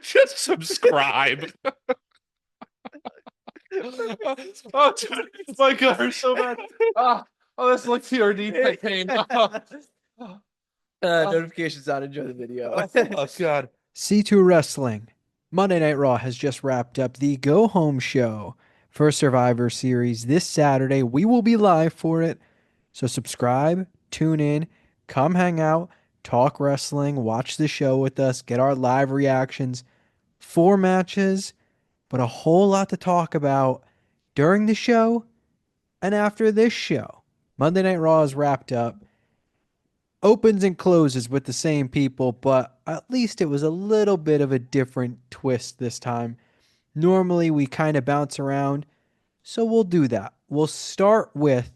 Just subscribe. Oh, dude, it's like it hurts so bad. Oh, that's like TRD type pain. Notifications on. Enjoy the video. Oh, God. C2 Wrestling. Monday Night Raw has just wrapped up the Go Home show for Survivor Series this Saturday. We will be live for it. So subscribe, tune in, come hang out, talk wrestling, watch the show with us, get our live reactions. 4 matches, but a whole lot to talk about during the show and after this show. Monday Night Raw is wrapped up. Opens and closes with the same people, but at least it was a little bit of a different twist this time. Normally, we kind of bounce around, so we'll do that. We'll start with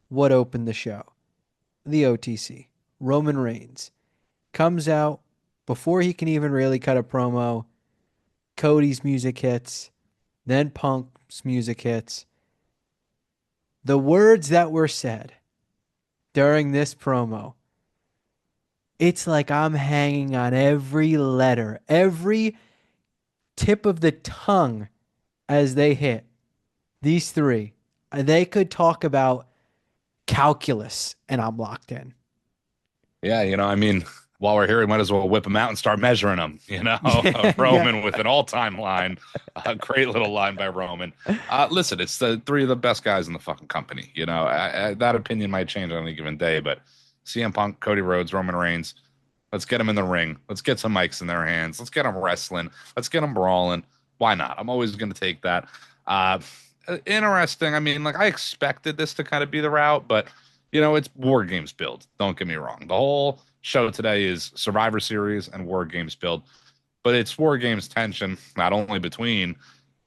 what opened the show. The OTC. Roman Reigns comes out before he can even really cut a promo. Cody's music hits, then Punk's music hits. The words that were said during this promo, it's like I'm hanging on every letter, every tip of the tongue as they hit. These three, they could talk about calculus, and I'm locked in. Yeah, I mean, while we're here, we might as well whip them out and start measuring them. Yeah, yeah. Roman with an all-time line, a great little line by Roman. Listen, it's the three of the best guys in the fucking company. That opinion might change on any given day, but CM Punk, Cody Rhodes, Roman Reigns, let's get them in the ring. Let's get some mics in their hands. Let's get them wrestling. Let's get them brawling. Why not? I'm always going to take that. Uh, Interesting. I mean, like I expected this to kind of be the route, but it's War Games build. Don't get me wrong. The whole show today is Survivor Series and War Games build, but it's War Games tension, not only between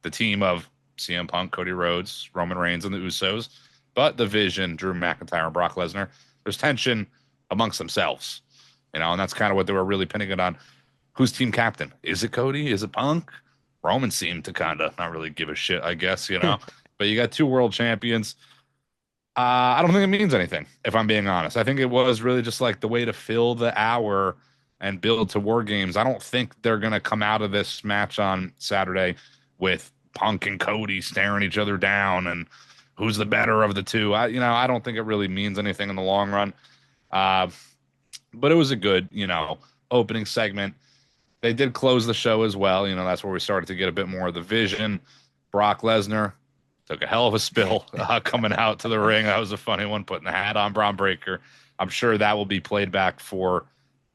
the team of CM Punk, Cody Rhodes, Roman Reigns, and the Usos, but the Vision, Drew McIntyre, and Brock Lesnar. There's tension amongst themselves, and that's kind of what they were really pinning it on. Who's team captain? Is it Cody? Is it Punk? Roman seemed to kind of not really give a shit, I guess. But you got two world champions. I don't think it means anything, if I'm being honest. I think it was really just like the way to fill the hour and build to War Games. I don't think they're going to come out of this match on Saturday with Punk and Cody staring each other down and who's the better of the two. I don't think it really means anything in the long run. Uh, but it was a good, opening segment. They did close the show as well. That's where we started to get a bit more of the Vision. Brock Lesnar took a hell of a spill coming out to the ring. That was a funny one, putting the hat on Braun Breaker. I'm sure that will be played back for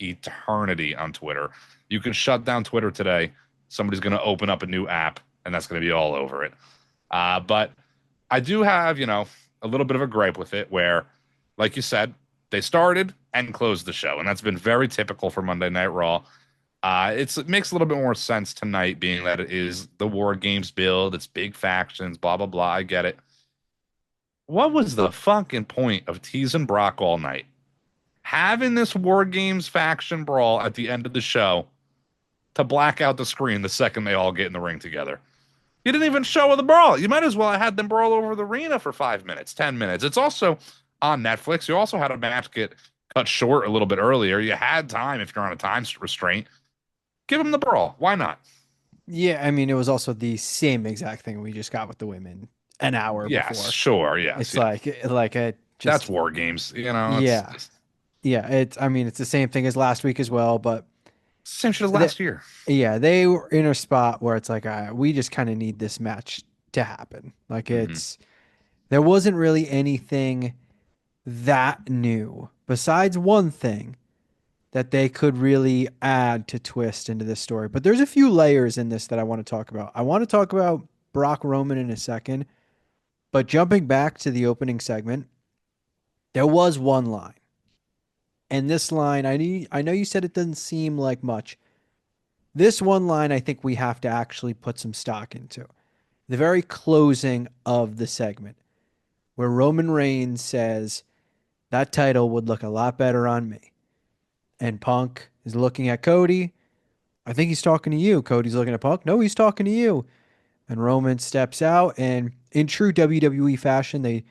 eternity on Twitter. You can shut down Twitter today. Somebody's going to open up a new app, and that's going to be all over it. But I do have, a little bit of a gripe with it where, like you said, they started and closed the show, and that's been very typical for Monday Night Raw. It makes a little bit more sense tonight, being that it is the War Games build. It's big factions, blah, blah, blah. I get it. What was the fucking point of teasing Brock all night? Having this War Games faction brawl at the end of the show to black out the screen the second they all get in the ring together. You didn't even show the brawl. You might as well have had them brawl over the arena for 5 minutes, 10 minutes. It's also on Netflix. You also had a match get cut short a little bit earlier. You had time if you're on a time restraint. Give them the brawl. Why not? Yeah, I mean, it was also the same exact thing we just got with the women an hour Yes, before. sure. Yes, It's yeah. like a That's just War Games. It's yeah, yeah. I mean, it's the same thing as last week as well, but same shit as the, last year. yeah, they were in a spot where it's like, we just kind of need this match to happen. Like Hmm. there wasn't really anything that new besides one thing that they could really add to twist into this story. But there's a few layers in this that I want to talk about. I want to talk about Brock Roman in a second, but jumping back to the opening segment, there was one line. And this line, I know you said it doesn't seem like much. This one line, I think we have to actually put some stock into. The very closing of the segment, where Roman Reigns says, that title would look a lot better on me. And Punk is looking at Cody. I think he's talking to you. Cody's looking at Punk. No, he's talking to you. And Roman steps out. And in true WWE fashion, they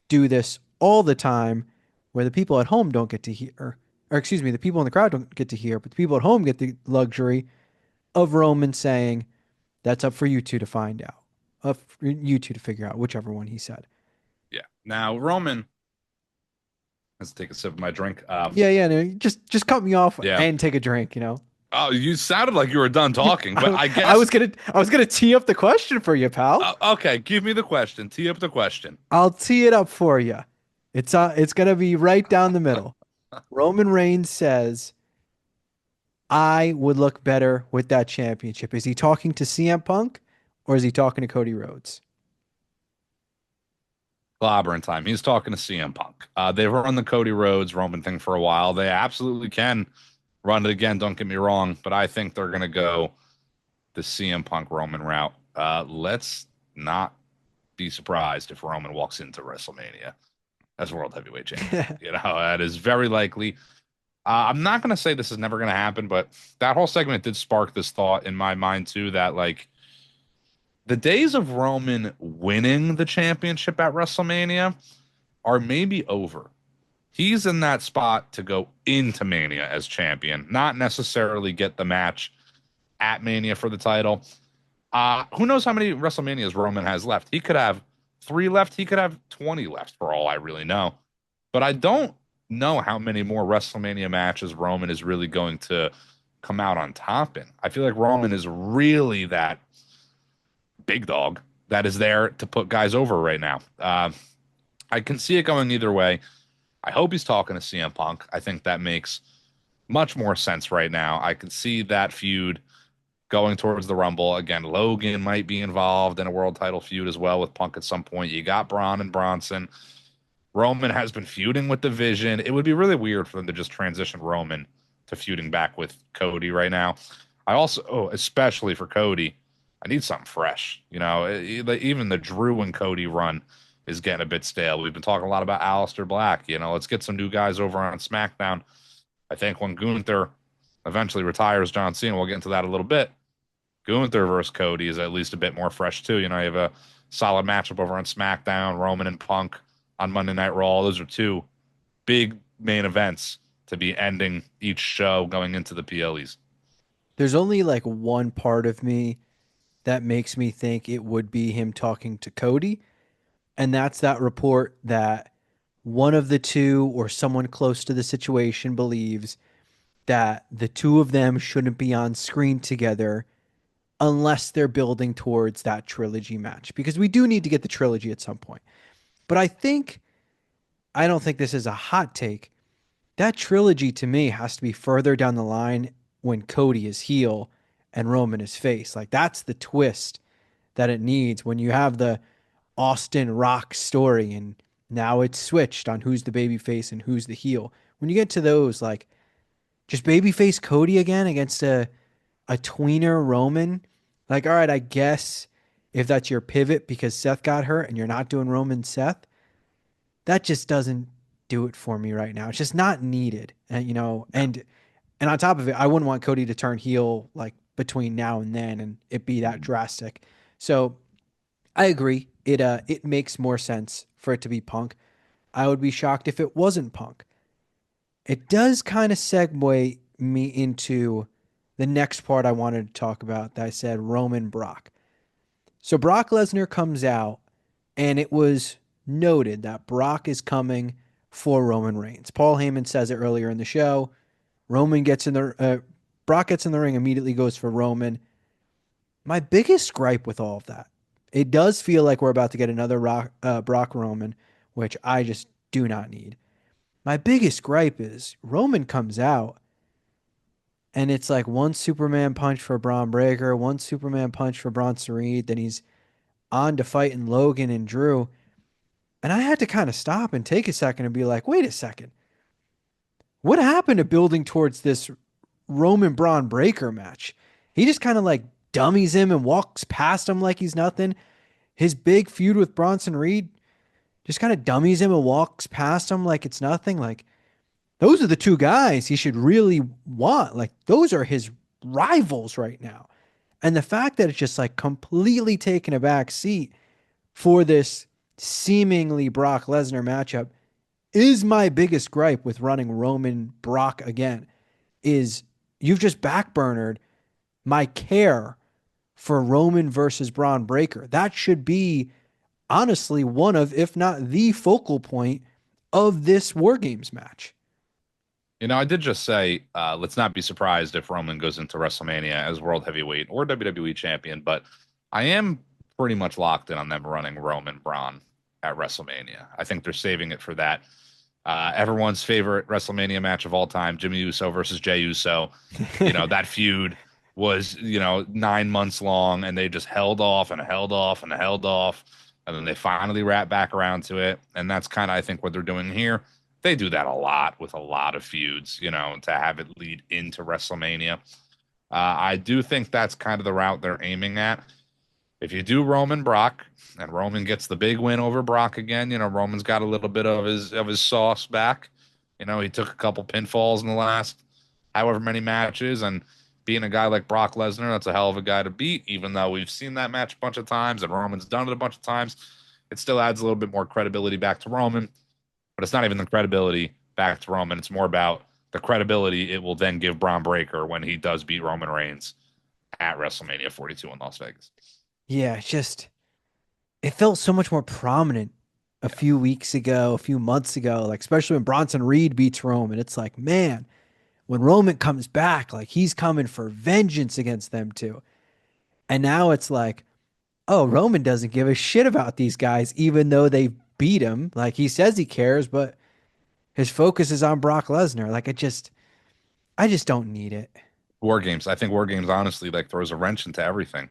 do this all the time where the people at home don't get to hear, or excuse me, the people in the crowd don't get to hear, but the people at home get the luxury of Roman saying, that's up for you two to find out. For you two to figure out, whichever one he said. Yeah. Now Roman, let's take a sip of my drink. Yeah, yeah, no, just cut me off Yeah. and take a drink, Oh, you sounded like you were done talking, but I I was guess gonna tee up the question for you, pal. okay. Give me the question. Tee up the question. I'll tee it up for you. It's gonna be right down the middle. Roman Reigns says, I would look better with that championship. Is he talking to CM Punk or is he talking to Cody Rhodes? Clobbering time. He's talking to CM Punk. They've run the Cody Rhodes Roman thing for a while. They absolutely can run it again. Don't get me wrong, but I think they're gonna go the CM Punk Roman route. Let's not be surprised if Roman walks into WrestleMania as World Heavyweight Champion. That is very likely. I'm not going to say this is never going to happen, but that whole segment did spark this thought in my mind too, that like the days of Roman winning the championship at WrestleMania are maybe over. He's in that spot to go into Mania as champion, not necessarily get the match at Mania for the title. Who knows how many WrestleManias Roman has left? He could have 3 left. He could have 20 left for all I really know. But I don't know how many more WrestleMania matches Roman is really going to come out on top in. I feel like Roman is really that big dog that is there to put guys over right now. I can see it going either way. I hope he's talking to CM Punk. I think that makes much more sense right now. I can see that feud going towards the Rumble. Again, Logan might be involved in a world title feud as well with Punk at some point. You got Braun and Bronson. Roman has been feuding with the Vision. It would be really weird for them to just transition Roman to feuding back with Cody right now. I also, especially for Cody, I need something fresh. Even the Drew and Cody run is getting a bit stale. We've been talking a lot about Aleister Black. Let's get some new guys over on SmackDown. I think when Gunther eventually retires John Cena, we'll get into that a little bit. Gunther versus Cody is at least a bit more fresh too. You have a solid matchup over on SmackDown, Roman and Punk on Monday Night Raw. Those are 2 big main events to be ending each show going into the PLEs. There's only like one part of me that makes me think it would be him talking to Cody, and that's that report that one of the two or someone close to the situation believes that the two of them shouldn't be on screen together unless they're building towards that trilogy match, because we do need to get the trilogy at some point. But I don't think this is a hot take. That trilogy to me has to be further down the line when Cody is heel and Roman is face. Like that's the twist that it needs when you have the Austin Rock story and now it's switched on who's the baby face and who's the heel. When you get to those, like just babyface Cody again against a tweener Roman, like, all right, I guess if that's your pivot because Seth got hurt and you're not doing Roman Seth, that just doesn't do it for me right now. It's just not needed. And on top of it, I wouldn't want Cody to turn heel like between now and then and it be that drastic. So I agree. It makes more sense for it to be Punk. I would be shocked if it wasn't Punk. It does kind of segue me into the next part I wanted to talk about that I said Roman Brock. So Brock Lesnar comes out and it was noted that Brock is coming for Roman Reigns. Paul Heyman says it earlier in the show. Brock gets in the ring, immediately goes for Roman. My biggest gripe with all of that, it does feel like we're about to get another Brock Roman, which I just do not need. My biggest gripe is Roman comes out and it's like one Superman punch for Braun Breaker, one Superman punch for Bronson Reed. Then he's on to fighting Logan and Drew. And I had to kind of stop and take a second and be like, wait a second. What happened to building towards this Roman Braun Breaker match? He just kind of like dummies him and walks past him like he's nothing. His big feud with Bronson Reed just kind of dummies him and walks past him like it's nothing. Like, those are the two guys he should really want. Like, those are his rivals right now. And the fact that it's just like completely taken a back seat for this seemingly Brock Lesnar matchup is my biggest gripe with running Roman Brock again, is you've just backburnered my care for Roman versus Braun Breaker. That should be honestly one of, if not the focal point of this War Games match. I did just say, let's not be surprised if Roman goes into WrestleMania as World Heavyweight or WWE Champion, but I am pretty much locked in on them running Roman Braun at WrestleMania. I think they're saving it for that. Everyone's favorite WrestleMania match of all time, Jimmy Uso versus Jey Uso. That feud was, 9 months long, and they just held off and held off and held off. And then they finally wrap back around to it. And that's kind of, I think, what they're doing here. They do that a lot with a lot of feuds, to have it lead into WrestleMania. I do think that's kind of the route they're aiming at. If you do Roman Brock and Roman gets the big win over Brock again, Roman's got a little bit of his sauce back. He took a couple pinfalls in the last however many matches, and being a guy like Brock Lesnar, that's a hell of a guy to beat. Even though we've seen that match a bunch of times and Roman's done it a bunch of times, it still adds a little bit more credibility back to Roman. But it's not even the credibility back to Roman. It's more about the credibility it will then give Braun Breaker when he does beat Roman Reigns at WrestleMania 42 in Las Vegas. Yeah, it's just it felt so much more prominent a Yeah. few weeks ago, a few months ago, like especially when Bronson Reed beats Roman. It's like, man, when Roman comes back, like he's coming for vengeance against them too. And now it's like, oh, Roman doesn't give a shit about these guys, even though they beat him. Like he says he cares, but his focus is on Brock Lesnar. Like I just don't need it. War Games. I think War Games honestly like throws a wrench into everything.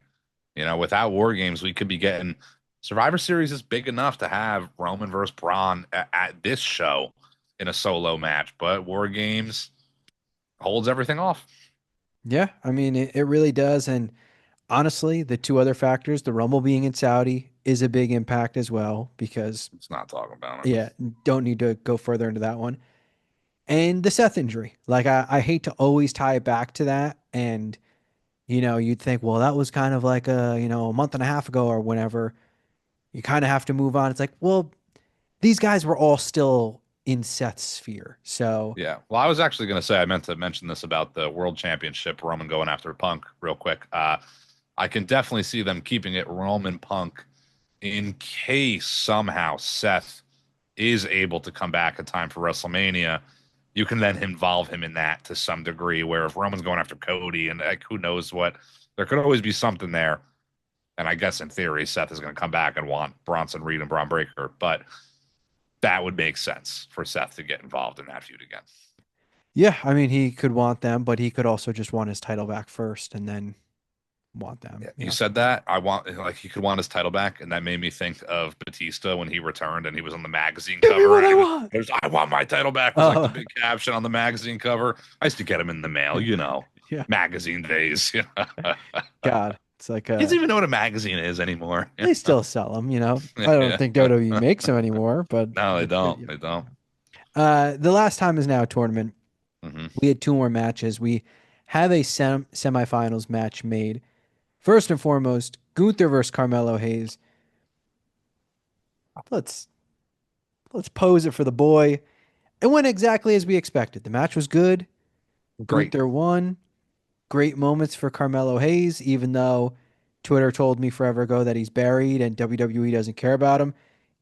Without War Games, we could be getting Survivor Series is big enough to have Roman versus Braun at this show in a solo match, but War Games holds everything off. Yeah, I mean, it really does. And honestly, the two other factors, the Rumble being in Saudi is a big impact as well, because, Let's not talk about it. yeah, don't need to go further into that one. And the Seth injury. Like, I hate to always tie it back to that. And, you'd think, well, that was kind of like a month and a half ago or whenever. You kind of have to move on. It's like, well, these guys were all still in Seth's sphere. So, Yeah. Well, I was actually going to say, I meant to mention this about the World Championship, Roman going after Punk real quick. I can definitely see them keeping it Roman Punk in case somehow Seth is able to come back in time for WrestleMania. You can then involve him in that to some degree, where if Roman's going after Cody and like, who knows what, there could always be something there. And I guess in theory, Seth is going to come back and want Bronson Reed and Braun Breaker, but that would make sense for Seth to get involved in that feud again. yeah, I mean, he could want them, but he could also just want his title back first and then want them. Yeah, you said that. I want like he could want his title back, and that made me think of Batista when he returned and he was on the magazine Give me cover, what and I he was, want. "I want my title back" was like the Oh, big caption on the magazine cover. I used to get him in the mail, yeah. magazine days. God, it's like Kids don't even know what a magazine is anymore. they still sell them. I don't Yeah. think WWE makes them anymore, but No, they don't. yeah. They don't. The last time is now a tournament. Hmm. We had two more matches. We have a semifinals match made. First and foremost, Gunther versus Carmelo Hayes. Let's let's pose it for the boy. It went exactly as we expected. The match was good. Great. Gunther won. Great moments for Carmelo Hayes, even though Twitter told me forever ago that he's buried and WWE doesn't care about him,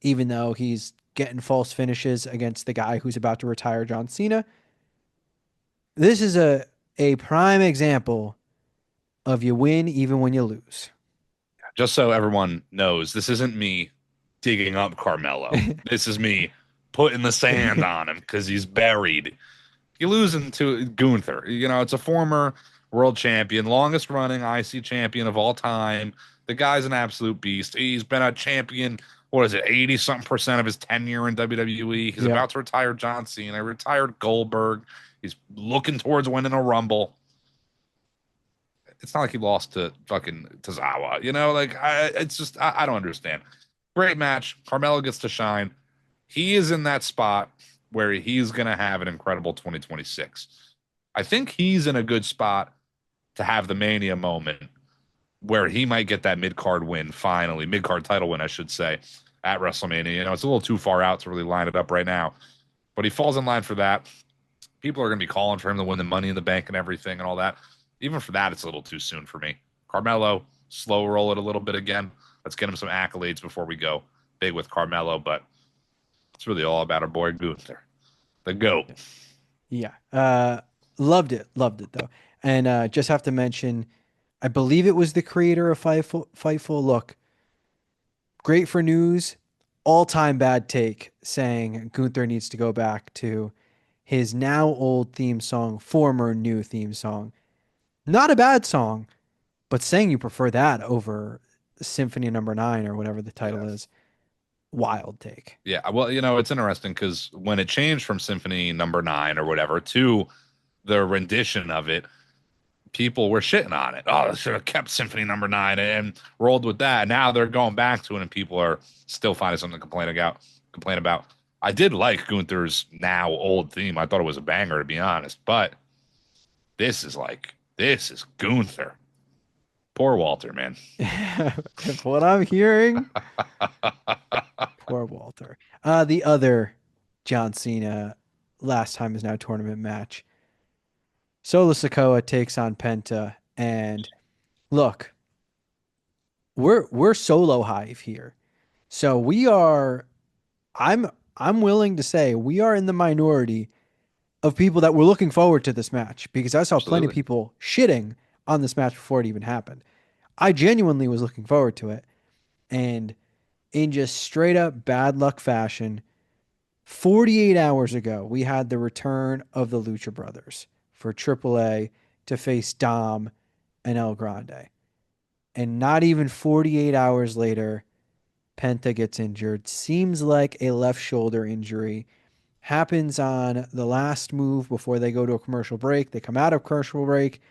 even though he's getting false finishes against the guy who's about to retire, John Cena. This is a prime example of you win even when you lose. Just so everyone knows, this isn't me digging up Carmelo. This is me putting the sand on him because he's buried. You're losing to Gunther. It's a former world champion, longest running IC champion of all time. The guy's an absolute beast. He's been a champion, what is it, 80 something percent of his tenure in WWE. He's Yeah. about to retire John Cena, retired Goldberg. He's looking towards winning a Rumble. It's not like he lost to fucking Tozawa, it's just, I don't understand. Great match. Carmelo gets to shine. He is in that spot where he's going to have an incredible 2026. I think he's in a good spot to have the Mania moment where he might get that mid card win finally, mid card title win, I should say, at WrestleMania. It's a little too far out to really line it up right now, but he falls in line for that. People are going to be calling for him to win the Money in the Bank and everything and all that. even for that, it's a little too soon for me. Carmelo, slow roll it a little bit again. Let's get him some accolades before we go big with Carmelo. But it's really all about our boy Gunther, the GOAT. Yeah. Loved it though. And just have to mention, I believe it was the creator of Fightful. Look, great for news, all-time bad take saying Gunther needs to go back to his now old theme song, former new theme song. Not a bad song, but saying you prefer that over Symphony Number 9 or whatever the title Yeah. is, wild take. Yeah. Well, it's interesting because when it changed from Symphony Number 9 or whatever to the rendition of it, people were shitting on it. Oh, they should have kept Symphony Number 9 and rolled with that. Now they're going back to it, and people are still finding something to complain about. I did like Gunther's now old theme. I thought it was a banger, to be honest. But this is Gunther. Poor Walter, man. If what I'm hearing, poor Walter. The other John Cena last time is now tournament match. Solo Sikoa takes on Penta, and look, we're solo hive here. So we are I'm willing to say we are in the minority of people that were looking forward to this match because I saw plenty of Absolutely. people shitting on this match before it even happened. I genuinely was looking forward to it. And in just straight up bad luck fashion, 48 hours ago, we had the return of the Lucha Brothers for AAA to face Dom and El Grande. And not even 48 hours later, Penta gets injured. Seems like a left shoulder injury. Happens on the last move before they go to a commercial break. They come out of commercial break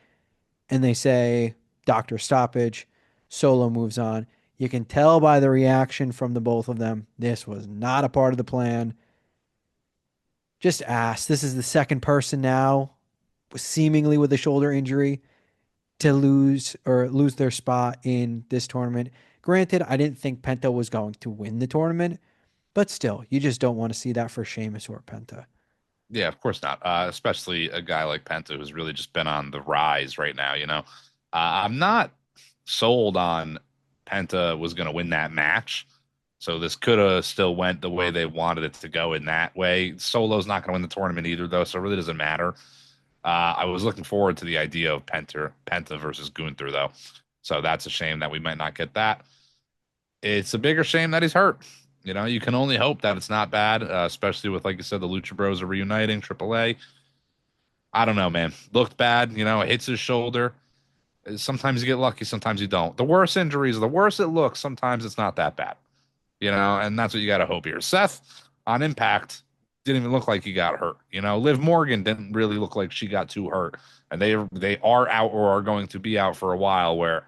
and they say, doctor stoppage. Solo moves on. You can tell by the reaction from the both of them, this was not a part of the plan. Just ask. This is the second person now, seemingly with a shoulder injury, to lose their spot in this tournament. Granted, I didn't think Penta was going to win the tournament, but still, you just don't want to see that for Sheamus or Penta. Yeah, of course not. Especially a guy like Penta who's really just been on the rise right now. I'm not sold on Penta was going to win that match. So this could have still went the way they wanted it to go in that way. Solo's not going to win the tournament either, though, so it really doesn't matter. I was looking forward to the idea of Penta versus Gunther, though. So that's a shame that we might not get that. It's a bigger shame that he's hurt. You can only hope that it's not bad, especially with, like you said, the Lucha Bros are reuniting, AAA. I don't know, man. Looked bad. It hits his shoulder. Sometimes you get lucky, sometimes you don't. The worst injuries, the worse it looks, sometimes it's not that bad. And that's what you got to hope here. Seth on Impact didn't even look like he got hurt. Liv Morgan didn't really look like she got too hurt, and they are out or are going to be out for a while. Where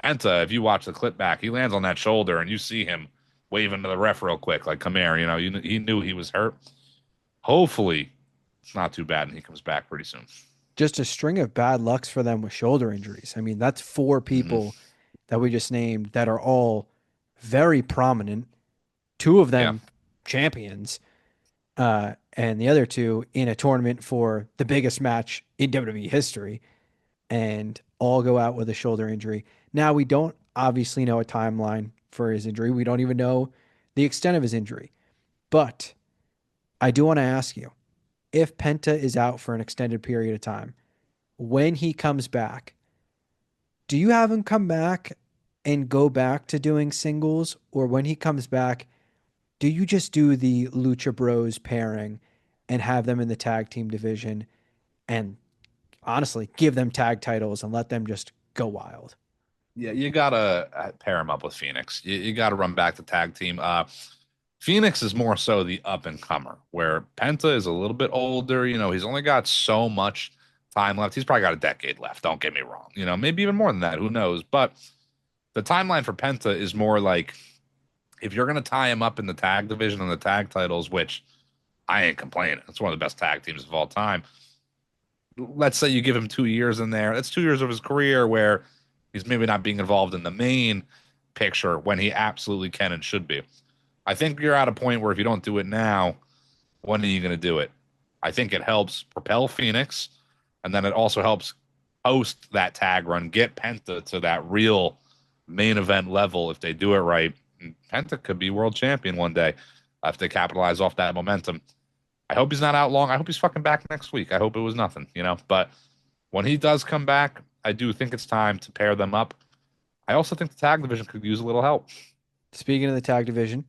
Penta, if you watch the clip back, he lands on that shoulder, and you see him waving to the ref real quick, like "Come here." He knew he was hurt. Hopefully, it's not too bad, and he comes back pretty soon. Just a string of bad lucks for them with shoulder injuries. I mean, that's four Hmm. people that we just named that are all very prominent. Two of Yeah, them champions, and the other two in a tournament for the biggest match in WWE history, and all go out with a shoulder injury. Now, we don't obviously know a timeline for his injury. We don't even know the extent of his injury. But I do want to ask you if Penta is out for an extended period of time, when he comes back, do you have him come back and go back to doing singles? Or when he comes back, do you just do the Lucha Bros pairing and have them in the tag team division and honestly give them tag titles and let them just go wild? yeah, you gotta pair him up with Phoenix. You gotta run back the tag team. Phoenix is more so the up and comer, where Penta is a little bit older. He's only got so much time left. He's probably got a decade left. Don't get me wrong. Maybe even more than that. Who knows? But the timeline for Penta is more like if you're going to tie him up in the tag division and the tag titles, which I ain't complaining. It's one of the best tag teams of all time. Let's say you give him 2 years in there. That's 2 years of his career where he's maybe not being involved in the main picture when he absolutely can and should be. I think you're at a point where if you don't do it now, when are you going to do it? I think it helps propel Phoenix, and then it also helps post that tag run, get Penta to that real main event level if they do it right. And Penta could be world champion one day if they capitalize off that momentum. I hope he's not out long. I hope he's fucking back next week. I hope it was nothing, you know. But when he does come back, I do think it's time to pair them up. I also think the tag division could use a little help. Speaking of the tag division,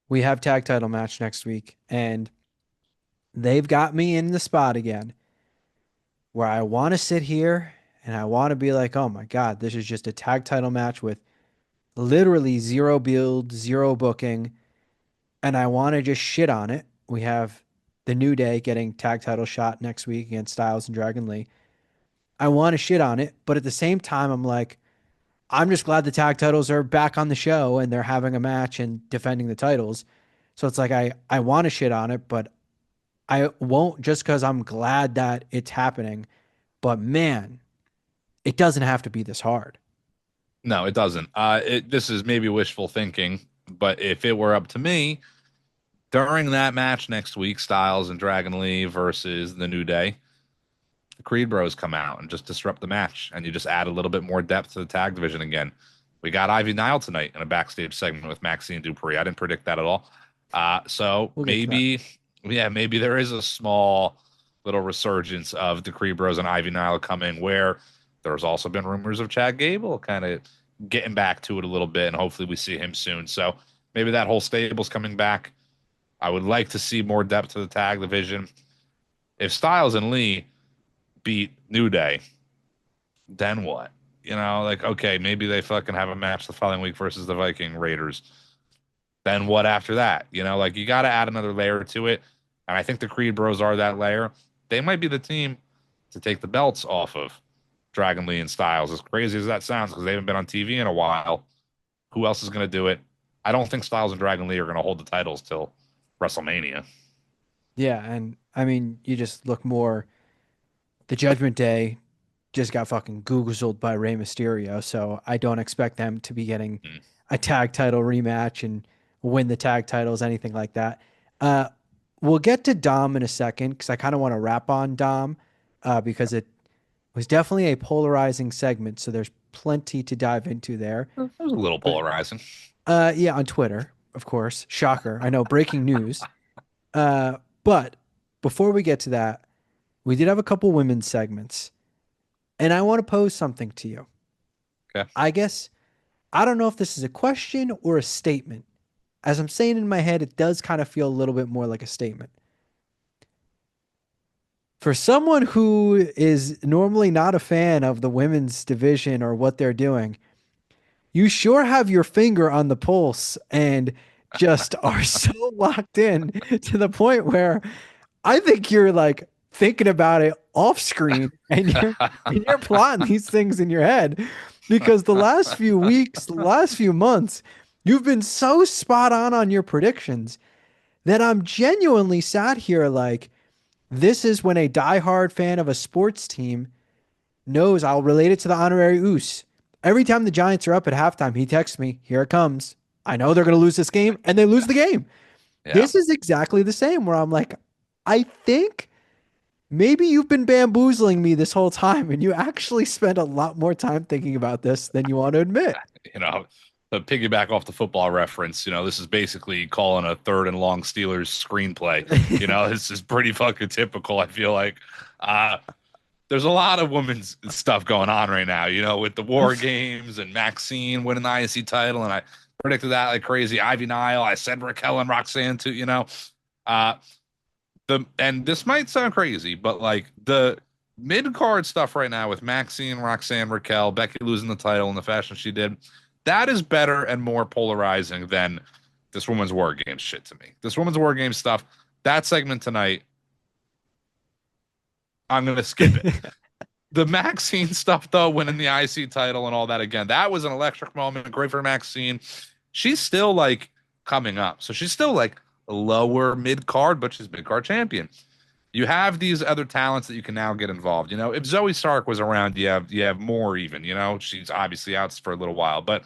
we have tag title match next week, and they've got me in the spot again where I want to sit here and I want to be like, oh my God, this is just a tag title match with literally zero build, zero booking, and I want to just shit on it. We have the New Day getting tag title shot next week against Styles and Dragon Lee. I want to shit on it, but at the same time, I'm like, I'm just glad the tag titles are back on the show and they're having a match and defending the titles. So it's like I want to shit on it, but I won't just because I'm glad that it's happening. But man, it doesn't have to be this hard. No, it doesn't. This is maybe wishful thinking, but if it were up to me, during that match next week, Styles and Dragon Lee versus the New Day, the Creed Bros come out and just disrupt the match, and you just add a little bit more depth to the tag division again. We got Ivy Nile tonight in a backstage segment with Maxine Dupree. I didn't predict that at all. So We'll get to that. maybe, yeah, maybe there is a small little resurgence of the Creed Bros and Ivy Nile coming where there's also been rumors of Chad Gable kind of getting back to it a little bit, and hopefully we see him soon. So maybe that whole stable's coming back. I would like to see more depth to the tag division. If Styles and Lee beat New Day, then what? You know, like, okay, maybe they fucking have a match the following week versus the Viking Raiders. Then what after that? You know, like, you got to add another layer to it. And I think the Creed Bros are that layer. They might be the team to take the belts off of Dragon Lee and Styles. As crazy as that sounds, because they haven't been on TV in a while. Who else is going to do it? I don't think Styles and Dragon Lee are going to hold the titles till WrestleMania. Yeah, and I mean, you just look more. The Judgment Day just got fucking googled by Rey Mysterio, so I don't expect them to be getting Mm. a tag title rematch and win the tag titles, anything like that. Uh, we'll get to Dom in a second because I kind of want to wrap on Dom because it was definitely a polarizing segment, so there's plenty to dive into there. It was a little But polarizing. yeah, on Twitter, of course. Shocker. I know, breaking news. But before we get to that, we did have a couple women's segments, and I want to pose something to you. Okay. I guess I don't know if this is a question or a statement. As I'm saying in my head, it does kind of feel a little bit more like a statement. For someone who is normally not a fan of the women's division or what they're doing, you sure have your finger on the pulse and just are so locked in to the point where I think you're like thinking about it off screen and you're plotting these things in your head because the last few weeks, the last few months, you've been so spot on your predictions that I'm genuinely sat here like this is when a diehard fan of a sports team knows I'll relate it to the honorary Oos. Every time the Giants are up at halftime, he texts me, "Here it comes. I know they're going to lose this game," and they lose the game. Yeah. This is exactly the same where I'm like, I think maybe you've been bamboozling me this whole time and you actually spent a lot more time thinking about this than you want to admit. You know, to piggyback off the football reference, you know, this is basically calling a third and long Steelers screenplay. You know, this is pretty fucking typical, I feel like. Uh, there's a lot of women's stuff going on right now, you know, with the war games and Maxine winning the IC title. And I predicted that like crazy. Ivy Nile, I said Raquel and Roxanne too, you know. Uh, and this might sound crazy, but like the mid card stuff right now with Maxine, Roxanne, Raquel, Becky losing the title in the fashion she did, that is better and more polarizing than this women's war games shit to me. This women's war games stuff, that segment tonight, I'm gonna skip it. The Maxine stuff though, winning the IC title and all that again, that was an electric moment. Great for Maxine. She's still like coming up, so she's still like lower mid card, but she's mid card champion. You have these other talents that you can now get involved. You know, if Zoe Stark was around, you have more even. You know, she's obviously out for a little while, but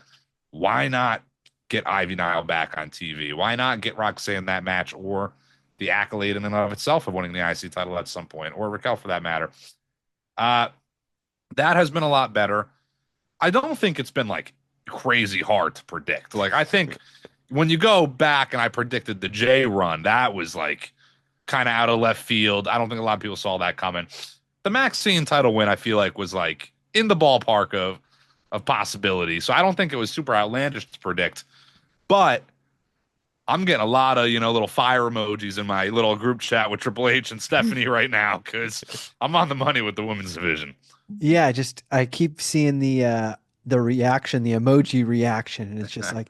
why not get Ivy Nile back on TV? Why not get Roxanne that match or the accolade in and of itself of winning the IC title at some point, or Raquel for that matter? Uh, That has been a lot better. I don't think it's been like crazy hard to predict. Like I think when you go back and I predicted the J run, that was like kind of out of left field. I don't think a lot of people saw that coming. The Maxine title win, I feel like, was like in the ballpark of possibility. So I don't think it was super outlandish to predict. But I'm getting a lot of, little fire emojis in my little group chat with Triple H and Stephanie right now because I'm on the money with the women's division. Yeah, just I keep seeing the reaction, the emoji reaction, and it's just like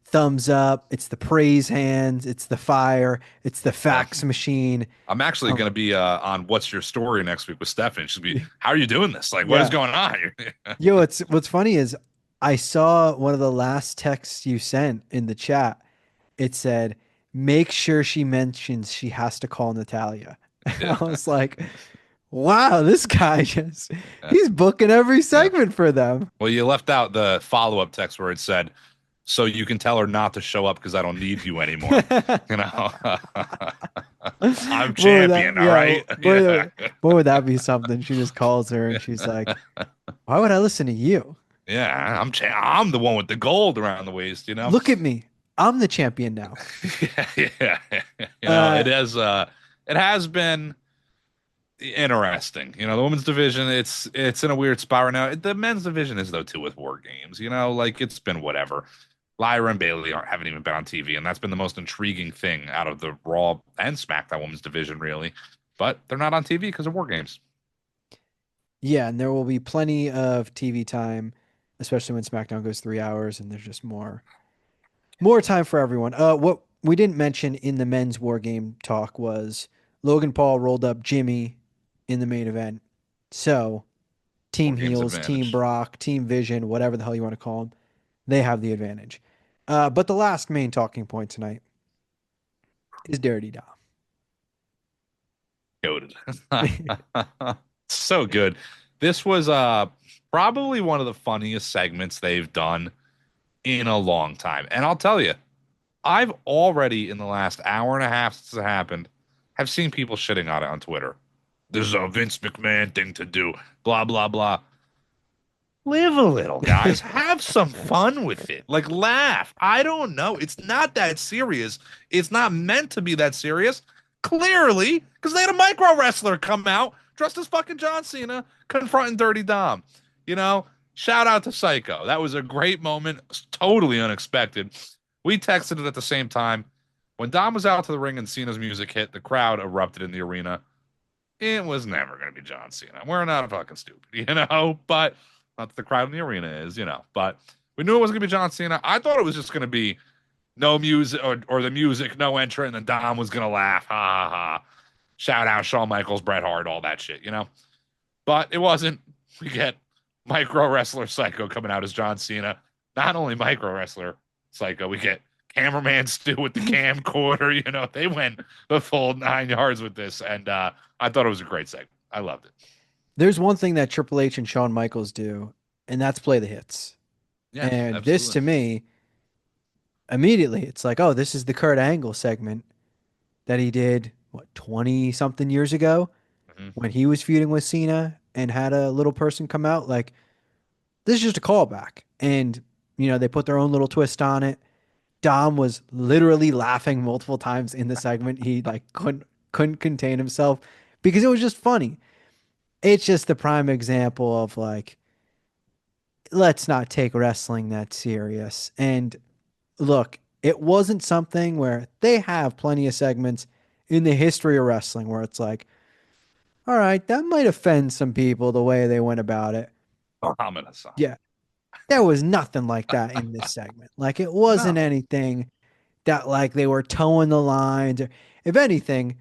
thumbs up, it's the praise hands, it's the fire, it's the Yeah. fax machine. I'm actually Um, going to be on What's Your Story next week with Stephanie. She'll be, how are you doing this? Like, what is yeah. going on? Yo, what's funny is I saw one of the last texts you sent in the chat. It said, "Make sure she mentions she has to call Natalia." Yeah. I was like, "Wow, this guy just Yeah. he's booking every Yeah. segment for them." Well, you left out the follow-up text where it said, so you can tell her not to show up because I don't need you anymore. You know, I'm Boy, would that champion. All yeah, right. Yeah. boy, would that be something? She just calls her and she's like, "Why would I listen to you? Yeah. I'm the one with the gold around the waist, you know? Look at me. I'm the champion now." Yeah. Uh, It has been interesting. The women's division, it's in a weird spot right now. The men's division is though too with War Games. Like it's been whatever. Lyra and Bailey haven't even been on TV, and that's been the most intriguing thing out of the Raw and SmackDown women's division, really. But they're not on TV because of War Games. yeah, and there will be plenty of TV time, especially when SmackDown goes 3 hours and there's just more time for everyone. What we didn't mention in the men's war game talk was Logan Paul rolled up Jimmy in the main event. So, War Team Games Heels, Team advantage. Brock, Team Vision, whatever the hell you want to call them, they have the advantage. But the last main talking point tonight is Dirty Dom. Goated. So good. This was probably one of the funniest segments they've done in a long time. And I'll tell you, I've already in the last hour and a half since it happened, have seen people shitting on it on Twitter. This is a Vince McMahon thing to do. Blah blah blah. Live a little, guys. Have some fun with it. Like, laugh. I don't know. It's not that serious. It's not meant to be that serious. Clearly, because they had a micro wrestler come out dressed as fucking John Cena confronting Dirty Dom. Shout out to Psycho. That was a great moment. It was totally unexpected. We texted it at the same time. When Dom was out to the ring and Cena's music hit, the crowd erupted in the arena. It was never going to be John Cena. We're not fucking stupid, but not that the crowd in the arena is, but we knew it wasn't going to be John Cena. I thought it was just going to be no music or the music, no entrant, and then Dom was going to laugh. Ha ha ha. Shout out Shawn Michaels, Bret Hart, all that shit. But it wasn't. We get micro wrestler Psycho coming out as John Cena. Not only micro wrestler Psycho, we get cameraman Stu with the camcorder. They went the full 9 yards with this. And I thought it was a great segment. I loved it. There's one thing that Triple H and Shawn Michaels do, and that's play the hits. Yeah, And this absolutely. to me, immediately, it's like, oh, this is the Kurt Angle segment that he did, what, 20 something years ago Mhm. when he was feuding with Cena and had a little person come out. Like, this is just a callback. And, they put their own little twist on it. Dom was literally laughing multiple times in the segment. He like couldn't contain himself because it was just funny. It's just the prime example of like, let's not take wrestling that serious. And look, it wasn't something where they have plenty of segments in the history of wrestling where it's like, all right, that might offend some people the way they went about it. Ominous. Yeah, there was nothing like that in this segment. Like it wasn't No. anything that like they were towing the lines. If anything,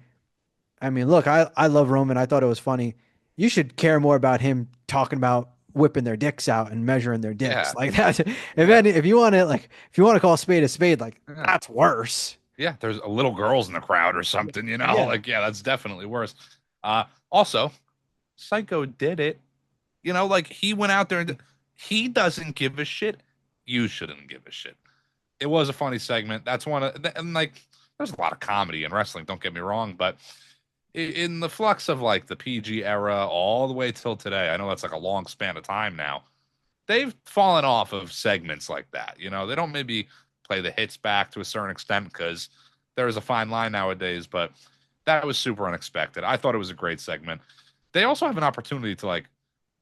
I mean, look, I love Roman. I thought it was funny. You should care more about him talking about whipping their dicks out and measuring their dicks Yeah. like that. Yeah. If you want to if you want to call a spade, like Yeah. that's worse. Yeah. There's a little girls in the crowd or something. Yeah. Like, yeah, that's definitely worse. Also, Psycho did it. Like he went out there and he doesn't give a shit. You shouldn't give a shit. It was a funny segment. That's one of, and like, there's a lot of comedy in wrestling. Don't get me wrong, but in the flux of like the PG era all the way till today, I know that's like a long span of time now. They've fallen off of segments like that. You know, they don't maybe play the hits back to a certain extent because there is a fine line nowadays, but that was super unexpected. I thought it was a great segment. They also have an opportunity to like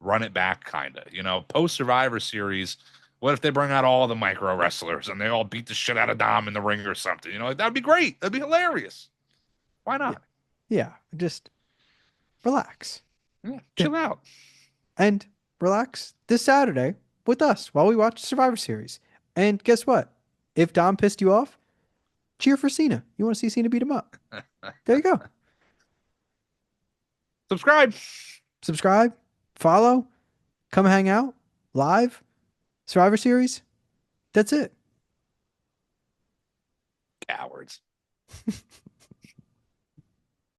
run it back, kind of, you know, post Survivor Series. What if they bring out all the micro wrestlers and they all beat the shit out of Dom in the ring or something? You know, like, that'd be great. That'd be hilarious. Why Yeah. not? Yeah. Just relax. Yeah, Yeah. chill out. And relax this Saturday with us while we watch Survivor Series. And guess what? If Dom pissed you off, cheer for Cena. You want to see Cena beat him up. There you go. Subscribe. Subscribe, follow, come hang out live, Survivor Series. That's it. Cowards.